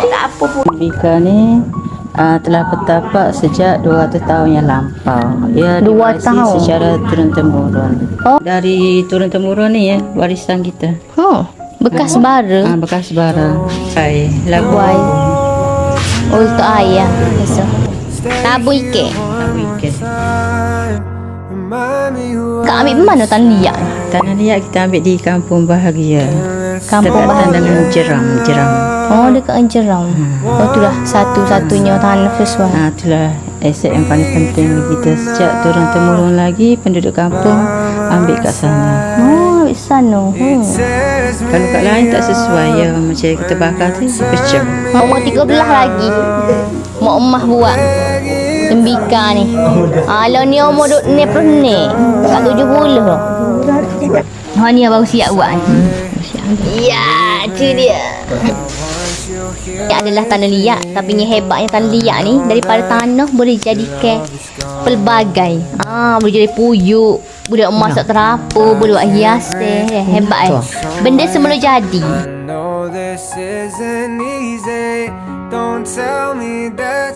Tak apa pun. Bika ni telah bertapak sejak 200 tahun yang lampau. Ia 2 diwarisi tahun? secara turun-temurun. Oh. Dari turun-temurun ni ya, warisan kita. Bekas bara. Bekas bara. Lagu Wai. Untuk ayah. Biasa. Tabu ikan. Kak ambil mana tanah liat ni? Tanah liat kita ambil di Kampung Bahagia. Kampung Berdekatan Bahagia. dengan Jeram. Oh, dekat Jeram. Oh, itulah satu-satunya tanah first one. Itulah aset yang paling penting bagi kita. Sejak turun-temurun lagi, penduduk kampung ambil kat sana. Oh, ambil sana. Kalau kat lain tak sesuai ya, macam kita bakar tu pecah. Umur 13 lagi. Mak emah buat tembika ni. Kalau ni umur 60 ni. Kat 70 dah. Ni baru siap buat ni. Ya, tu dia. Ini adalah tanah liat. Tapi yang hebatnya tanah liat ni, daripada tanah boleh dijadikan pelbagai. Boleh jadi puyuk, boleh masak terapur, boleh buat hias deh. Hebat benda semula jadi. I know this isn't easy. Don't tell me that